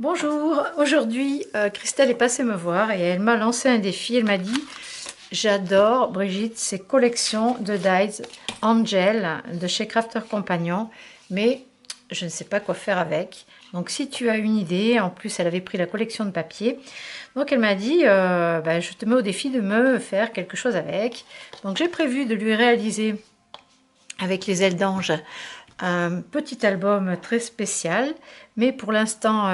Bonjour, aujourd'hui Christelle est passée me voir et elle m'a lancé un défi. Elle m'a dit: j'adore Brigitte ces collections de dies Angel de chez Crafter Compagnon, mais je ne sais pas quoi faire avec. Donc si tu as une idée, en plus elle avait pris la collection de papier, donc elle m'a dit je te mets au défi de me faire quelque chose avec. Donc j'ai prévu de lui réaliser avec les ailes d'ange un petit album très spécial, mais pour l'instant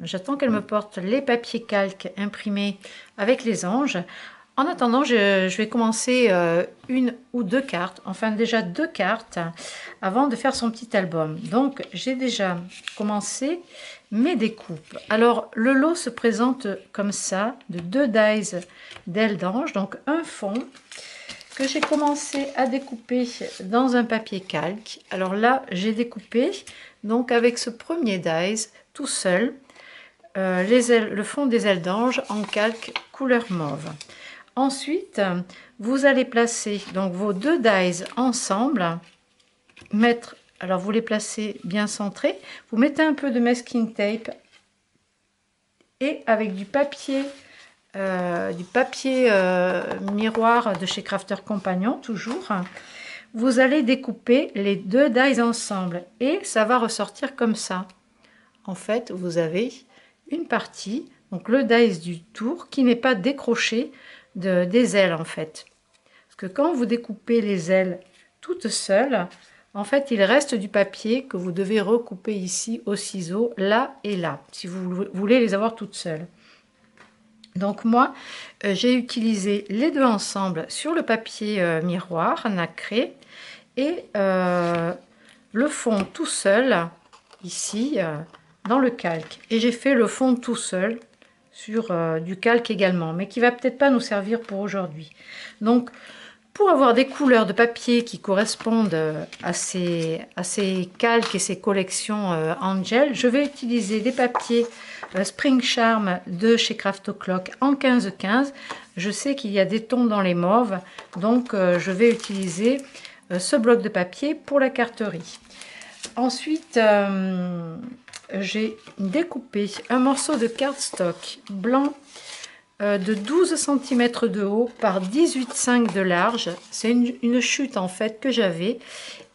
j'attends qu'elle me porte les papiers calques imprimés avec les anges. En attendant, je vais commencer une ou deux cartes, enfin déjà deux cartes, avant de faire son petit album. Donc j'ai déjà commencé mes découpes. Alors le lot se présente comme ça, de deux dies d'ailes d'ange, donc un fond que j'ai commencé à découper dans un papier calque. Alors là, j'ai découpé donc avec ce premier dies tout seul le fond des ailes d'ange en calque couleur mauve. Ensuite, vous allez placer donc vos deux dies ensemble, alors vous les placez bien centrés, vous mettez un peu de masking tape et avec du papier miroir de chez Crafter Compagnon, toujours, vous allez découper les deux dies ensemble et ça va ressortir comme ça. En fait, vous avez une partie, donc le dies du tour, qui n'est pas décroché des ailes en fait. Parce que quand vous découpez les ailes toutes seules, en fait, il reste du papier que vous devez recouper ici au ciseau, là et là, si vous voulez les avoir toutes seules. Donc moi, j'ai utilisé les deux ensemble sur le papier miroir nacré et le fond tout seul ici dans le calque. Et j'ai fait le fond tout seul sur du calque également, mais qui va peut-être pas nous servir pour aujourd'hui. Donc pour avoir des couleurs de papier qui correspondent à ces calques et ces collections Angel, je vais utiliser des papiers Spring Charm de chez Craft O'Clock en 15-15. Je sais qu'il y a des tons dans les mauves, donc je vais utiliser ce bloc de papier pour la carterie. Ensuite, j'ai découpé un morceau de cardstock blanc de 12 cm de haut par 18,5 de large. C'est une chute en fait que j'avais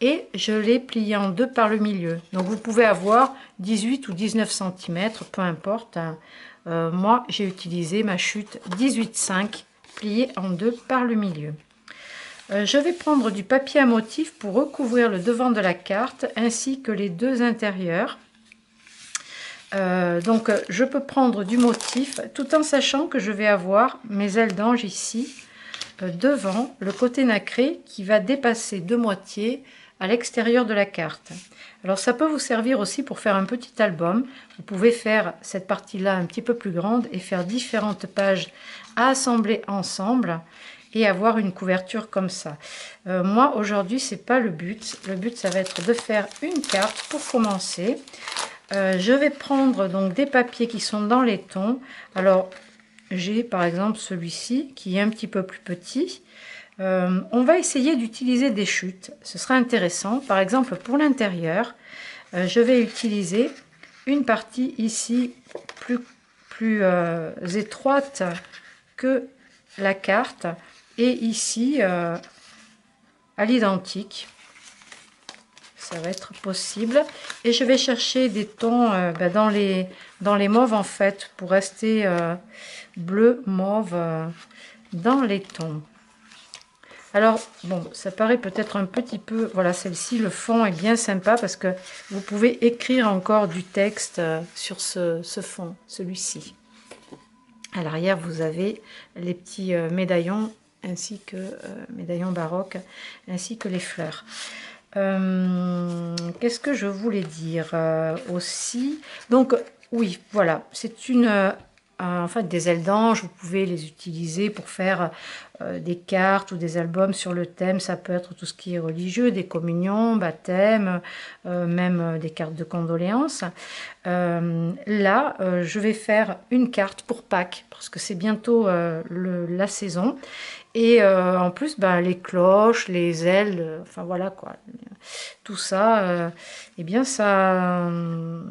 et je l'ai plié en deux par le milieu. Donc vous pouvez avoir 18 ou 19 cm, peu importe. Moi j'ai utilisé ma chute 18,5 pliée en deux par le milieu. Je vais prendre du papier à motif pour recouvrir le devant de la carte ainsi que les deux intérieurs. Donc je peux prendre du motif tout en sachant que je vais avoir mes ailes d'ange ici devant le côté nacré qui va dépasser de moitié à l'extérieur de la carte. Alors ça peut vous servir aussi pour faire un petit album. Vous pouvez faire cette partie là un petit peu plus grande et faire différentes pages à assembler ensemble et avoir une couverture comme ça. Moi aujourd'hui c'est pas le but ça va être de faire une carte pour commencer. Je vais prendre donc des papiers qui sont dans les tons. Alors j'ai par exemple celui-ci qui est un petit peu plus petit. On va essayer d'utiliser des chutes, ce sera intéressant. Par exemple pour l'intérieur, je vais utiliser une partie ici plus étroite que la carte et ici à l'identique. Ça va être possible et je vais chercher des tons dans les mauves en fait pour rester bleu mauve dans les tons. Alors bon, ça paraît peut-être un petit peu, voilà, celle-ci, le fond est bien sympa parce que vous pouvez écrire encore du texte sur ce fond, celui-ci. À l'arrière vous avez les petits médaillons ainsi que médaillons baroques ainsi que les fleurs. Qu'est-ce que je voulais dire aussi? Donc oui, voilà, c'est en fait des ailes d'ange. Vous pouvez les utiliser pour faire des cartes ou des albums sur le thème. Ça peut être tout ce qui est religieux, des communions, baptêmes, même des cartes de condoléances. Là je vais faire une carte pour Pâques parce que c'est bientôt la saison. Et en plus, les cloches, les ailes, enfin voilà quoi. tout ça, eh bien ça,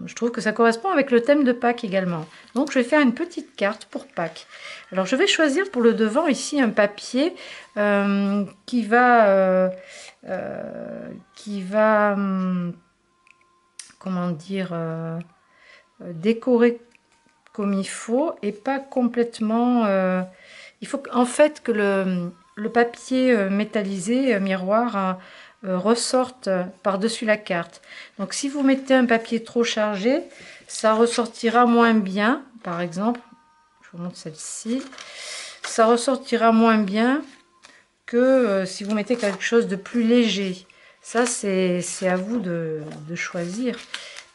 je trouve que ça correspond avec le thème de Pâques également. Donc je vais faire une petite carte pour Pâques. Alors je vais choisir pour le devant ici un papier qui va, comment dire, décorer comme il faut et pas complètement... il faut en fait que le papier métallisé, miroir, ressorte par-dessus la carte. Donc si vous mettez un papier trop chargé, ça ressortira moins bien. Par exemple, je vous montre celle-ci. Ça ressortira moins bien que si vous mettez quelque chose de plus léger. Ça, c'est à vous de choisir.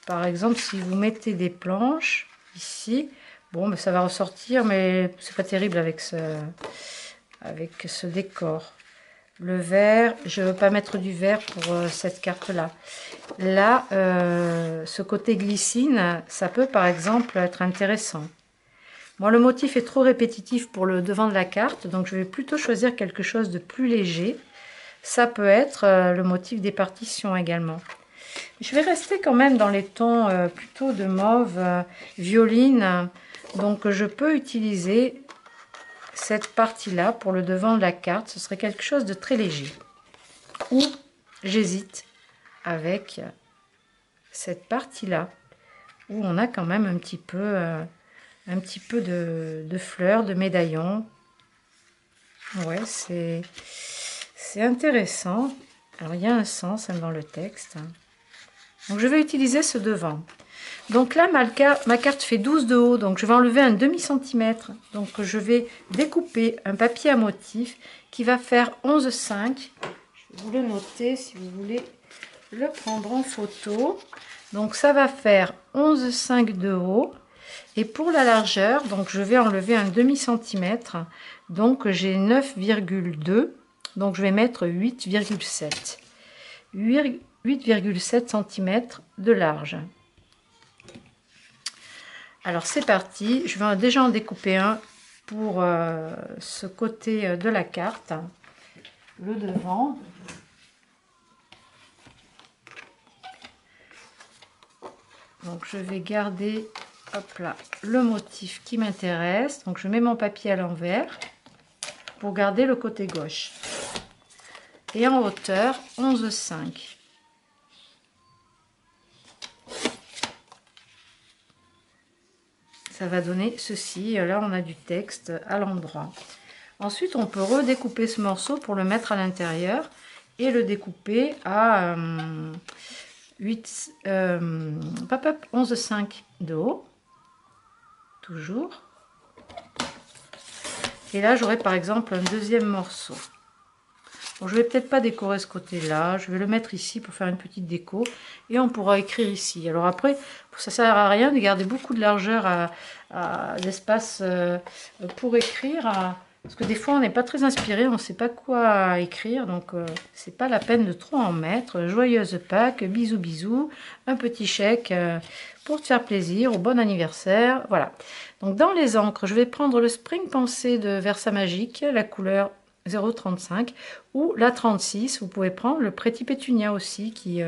Par exemple, si vous mettez des planches ici, bon, ben, ça va ressortir, mais c'est pas terrible avec ce décor. Le vert, je ne veux pas mettre du vert pour cette carte-là. Là, ce côté glycine, ça peut par exemple être intéressant. Moi, le motif est trop répétitif pour le devant de la carte, donc je vais plutôt choisir quelque chose de plus léger. Ça peut être le motif des partitions également. Je vais rester quand même dans les tons plutôt de mauve, violine. Donc je peux utiliser cette partie-là pour le devant de la carte. Ce serait quelque chose de très léger. Ou j'hésite avec cette partie-là, où on a quand même un petit peu de fleurs, de médaillons. Ouais, c'est intéressant. Alors il y a un sens dans le texte. Donc je vais utiliser ce devant. Donc là, ma carte fait 12 de haut, donc je vais enlever un demi-centimètre. Donc je vais découper un papier à motif qui va faire 11,5. Je vais vous le noter si vous voulez le prendre en photo. Donc ça va faire 11,5 de haut. Et pour la largeur, donc je vais enlever un demi-centimètre. Donc j'ai 9,2. Donc je vais mettre 8,7. 8,7 cm de large. Alors c'est parti, je vais déjà en découper un pour ce côté de la carte, le devant. Donc je vais garder, hop là, le motif qui m'intéresse. Donc je mets mon papier à l'envers pour garder le côté gauche. Et en hauteur, 11,5. Ça va donner ceci. Là, on a du texte à l'endroit. Ensuite, on peut redécouper ce morceau pour le mettre à l'intérieur et le découper à 11,5 de haut. Toujours. Et là, j'aurai par exemple un deuxième morceau. Bon, je vais peut-être pas décorer ce côté-là. Je vais le mettre ici pour faire une petite déco. Et on pourra écrire ici. Alors après, ça sert à rien de garder beaucoup de largeur d'espace pour écrire. Parce que des fois, on n'est pas très inspiré. On ne sait pas quoi écrire. Donc, c'est pas la peine de trop en mettre. Joyeuse Pâques, bisous, bisous. Un petit chèque pour te faire plaisir. Au bon anniversaire. Voilà. Donc, dans les encres, je vais prendre le Spring Pensée de Versamagic. La couleur 0,35 ou la 36. Vous pouvez prendre le Pretty Pétunia aussi qui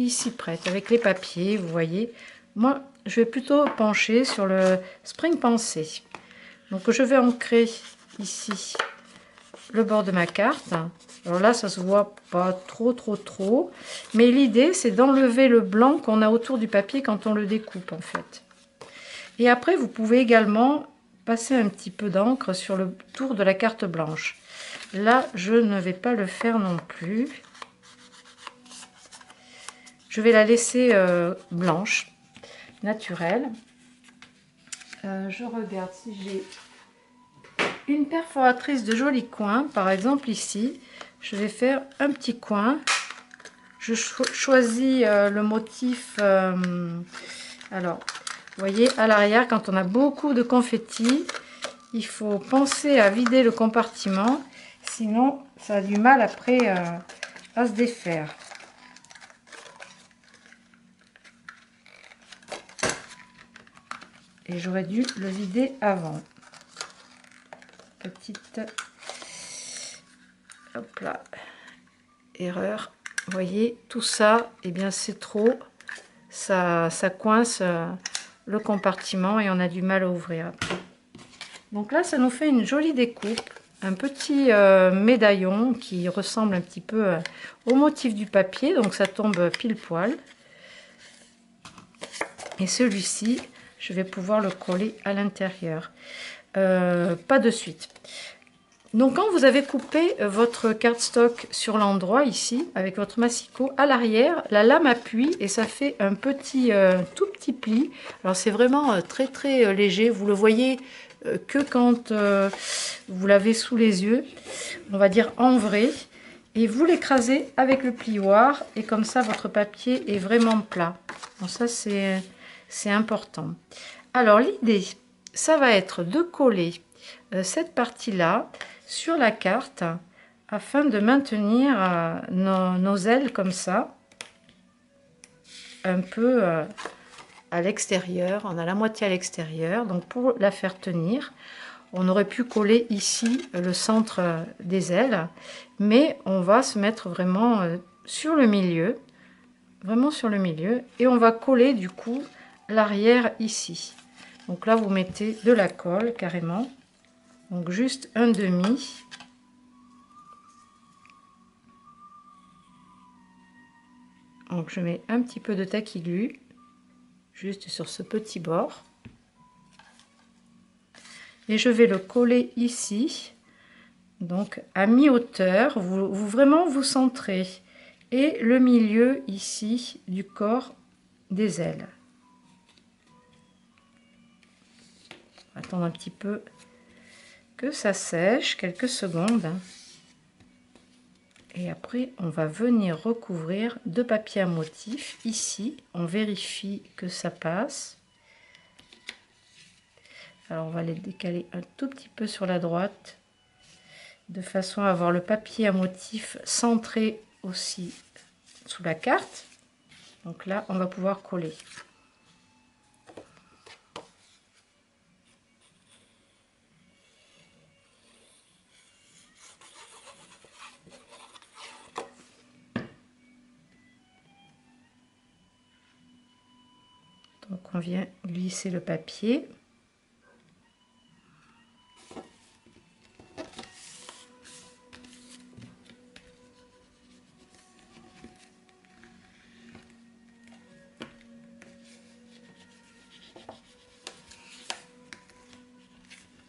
s'y prête avec les papiers, vous voyez. Moi, je vais plutôt pencher sur le Spring Pensée. Donc, je vais ancrer ici le bord de ma carte. Alors là, ça se voit pas trop, mais l'idée, c'est d'enlever le blanc qu'on a autour du papier quand on le découpe, en fait. Et après, vous pouvez également passer un petit peu d'encre sur le tour de la carte blanche. Là, je ne vais pas le faire non plus. Je vais la laisser blanche, naturelle. Je regarde si j'ai une perforatrice de jolis coins. Par exemple ici, je vais faire un petit coin. Je choisis le motif. Alors, vous voyez, à l'arrière, quand on a beaucoup de confettis, il faut penser à vider le compartiment. Sinon, ça a du mal après à se défaire. Et j'aurais dû le vider avant. Petite... Hop là. Erreur Vous voyez, tout ça, eh bien c'est trop, ça coince le compartiment et on a du mal à ouvrir. Donc là, ça nous fait une jolie découpe, un petit médaillon qui ressemble un petit peu au motif du papier, donc ça tombe pile poil. Et celui-ci, je vais pouvoir le coller à l'intérieur. Pas de suite. Donc quand vous avez coupé votre cardstock sur l'endroit ici, avec votre massicot, à l'arrière, la lame appuie et ça fait un petit, tout petit pli. Alors c'est vraiment très très léger, vous le voyez que quand vous l'avez sous les yeux, on va dire en vrai. Et vous l'écrasez avec le plioir et comme ça votre papier est vraiment plat. Donc ça c'est important. Alors l'idée, ça va être de coller cette partie-là sur la carte afin de maintenir nos ailes comme ça, un peu à l'extérieur. On a la moitié à l'extérieur, donc pour la faire tenir, on aurait pu coller ici le centre des ailes, mais on va se mettre vraiment sur le milieu, vraiment sur le milieu, et on va coller du coup l'arrière ici. Donc là, vous mettez de la colle carrément, donc juste un demi. Donc je mets un petit peu de taquiglu juste sur ce petit bord et je vais le coller ici, donc à mi-hauteur. Vous vraiment vous centrez et le milieu ici du corps des ailes. Attendre un petit peu que ça sèche, quelques secondes. Et après, on va venir recouvrir de papier à motif. Ici, on vérifie que ça passe. Alors, on va les décaler un tout petit peu sur la droite, de façon à avoir le papier à motif centré aussi sous la carte. Donc là, on va pouvoir coller. Donc on vient glisser le papier.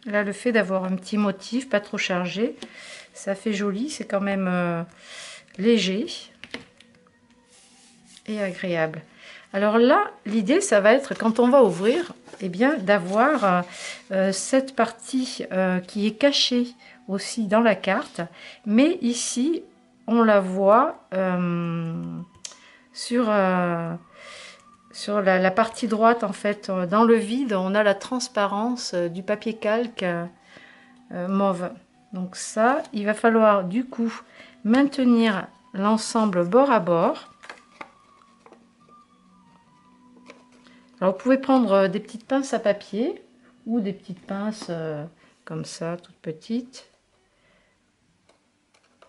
Là, le fait d'avoir un petit motif, pas trop chargé, ça fait joli, c'est quand même léger et agréable. Alors là, l'idée, ça va être, quand on va ouvrir, eh bien, d'avoir cette partie qui est cachée aussi dans la carte, mais ici, on la voit sur la partie droite, en fait, dans le vide, on a la transparence du papier calque mauve. Donc ça, il va falloir du coup maintenir l'ensemble bord à bord. Alors vous pouvez prendre des petites pinces à papier ou des petites pinces comme ça, toutes petites.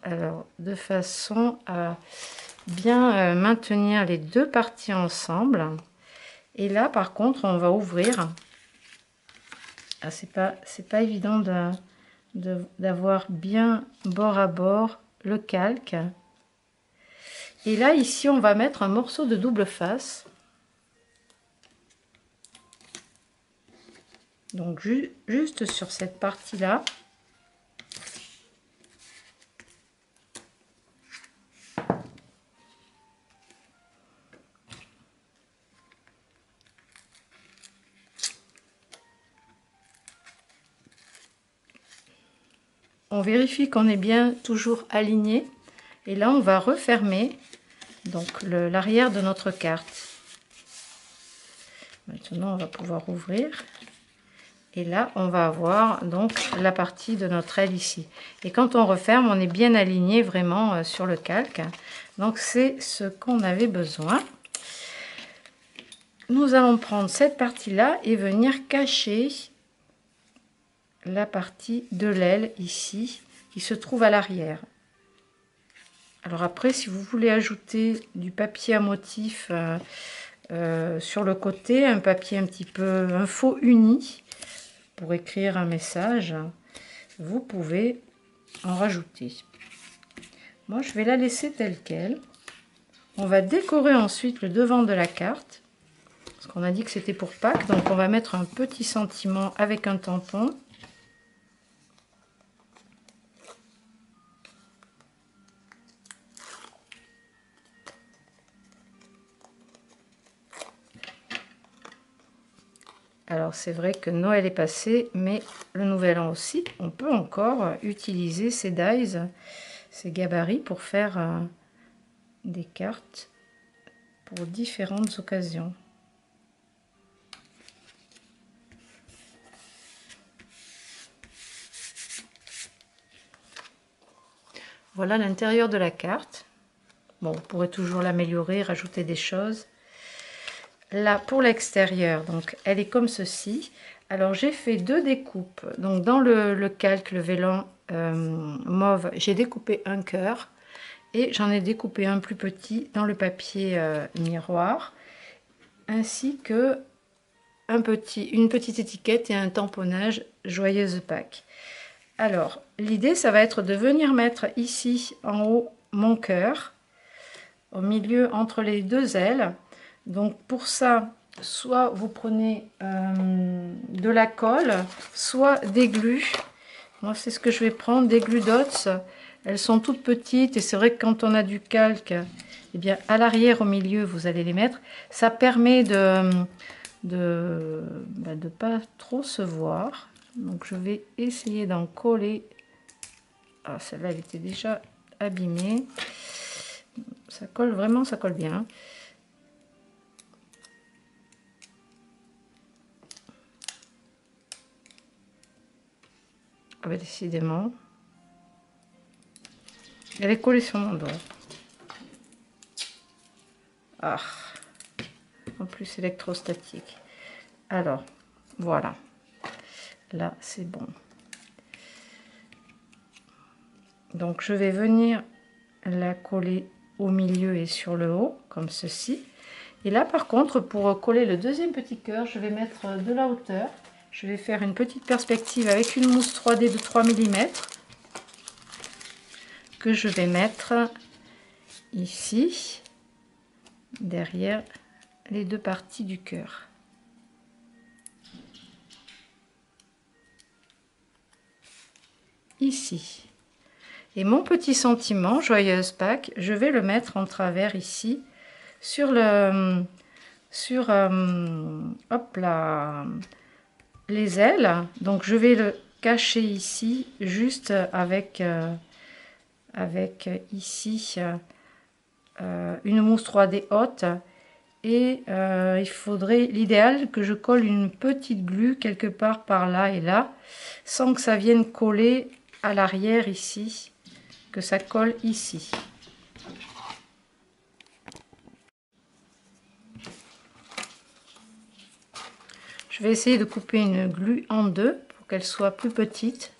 Alors de façon à bien maintenir les deux parties ensemble. Et là par contre on va ouvrir. Ah, c'est pas évident d'avoir bien bord à bord le calque. Et là ici on va mettre un morceau de double face. Donc juste sur cette partie là. On vérifie qu'on est bien toujours aligné. Et là on va refermer donc l'arrière de notre carte. Maintenant on va pouvoir ouvrir. Et là, on va avoir donc la partie de notre aile ici. Et quand on referme, on est bien aligné vraiment sur le calque. Donc, c'est ce qu'on avait besoin. Nous allons prendre cette partie-là et venir cacher la partie de l'aile ici, qui se trouve à l'arrière. Alors après, si vous voulez ajouter du papier à motif sur le côté, un papier un petit peu, un faux uni, pour écrire un message, vous pouvez en rajouter. Moi, je vais la laisser telle quelle. On va décorer ensuite le devant de la carte, parce qu'on a dit que c'était pour Pâques, donc on va mettre un petit sentiment avec un tampon. Alors c'est vrai que Noël est passé, mais le Nouvel An aussi, on peut encore utiliser ces dies, ces gabarits pour faire des cartes pour différentes occasions. Voilà l'intérieur de la carte. Bon, vous pourrez toujours l'améliorer, rajouter des choses. Là, pour l'extérieur, donc elle est comme ceci. Alors j'ai fait 2 découpes. Donc dans le calque, le vélin mauve, j'ai découpé un cœur et j'en ai découpé un plus petit dans le papier miroir, ainsi que une petite étiquette et un tamponnage Joyeuse Pâques. Alors l'idée, ça va être de venir mettre ici en haut mon cœur, au milieu entre les 2 ailes. Donc pour ça, soit vous prenez de la colle, soit des glues. Moi, c'est ce que je vais prendre, des glues Dots. Elles sont toutes petites et c'est vrai que quand on a du calque, eh bien à l'arrière, au milieu, vous allez les mettre. Ça permet de pas trop se voir. Donc je vais essayer d'en coller. Ah, celle-là, elle était déjà abîmée. Ça colle vraiment, ça colle bien. Ah ben, décidément, elle est collée sur mon doigt. Ah, en plus électrostatique. Alors, voilà. Là, c'est bon. Donc, je vais venir la coller au milieu et sur le haut, comme ceci. Et là, par contre, pour coller le deuxième petit cœur, je vais mettre de la hauteur. Je vais faire une petite perspective avec une mousse 3D de 3 mm que je vais mettre ici, derrière les 2 parties du cœur. Ici. Et mon petit sentiment Joyeuse Pâques, je vais le mettre en travers ici sur le hop là, les ailes. Donc je vais le cacher ici juste avec ici une mousse 3D haute. Et il faudrait, l'idéal, que je colle une petite glu quelque part par là et là, sans que ça vienne coller à l'arrière ici, que ça colle ici. Je vais essayer de couper une glu en 2 pour qu'elle soit plus petite.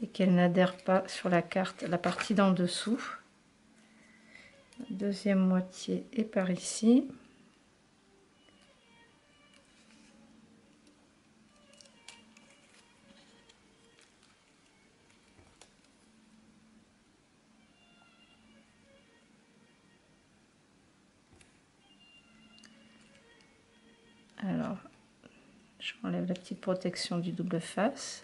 Et qu'elle n'adhère pas sur la carte, la partie d'en dessous. La deuxième moitié est par ici. Alors, je enlève la petite protection du double face.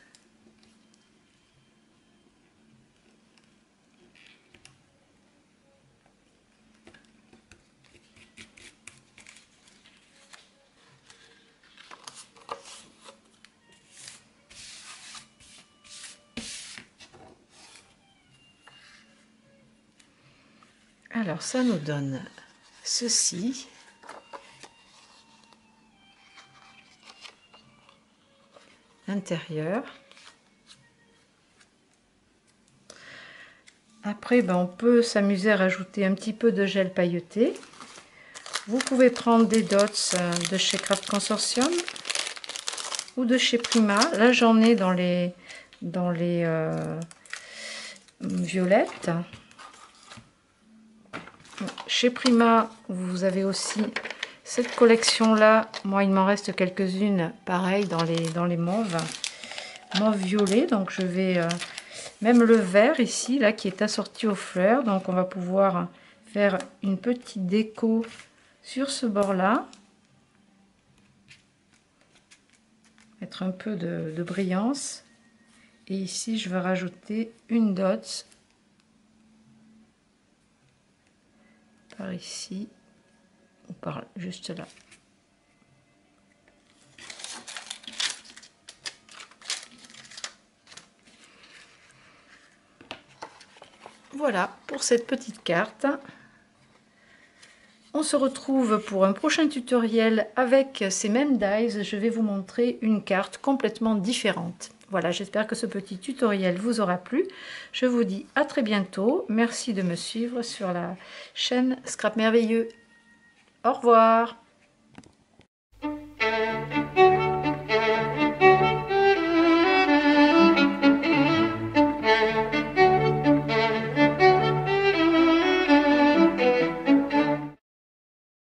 Alors, ça nous donne ceci. Intérieur. Après, ben, on peut s'amuser à rajouter un petit peu de gel pailleté. Vous pouvez prendre des dots de chez Craft Consortium ou de chez Prima. Là, j'en ai dans les violettes. Chez Prima, vous avez aussi cette collection-là. Moi, il m'en reste quelques-unes, pareil, dans les mauves violet. Donc, je vais... même le vert ici, là, qui est assorti aux fleurs. Donc, on va pouvoir faire une petite déco sur ce bord-là. Mettre un peu de brillance. Et ici, je vais rajouter une dot par ici ou par juste là. Voilà pour cette petite carte. On se retrouve pour un prochain tutoriel avec ces mêmes dies. Je vais vous montrer une carte complètement différente. Voilà, j'espère que ce petit tutoriel vous aura plu. Je vous dis à très bientôt. Merci de me suivre sur la chaîne Scrap Merveilleux. Au revoir.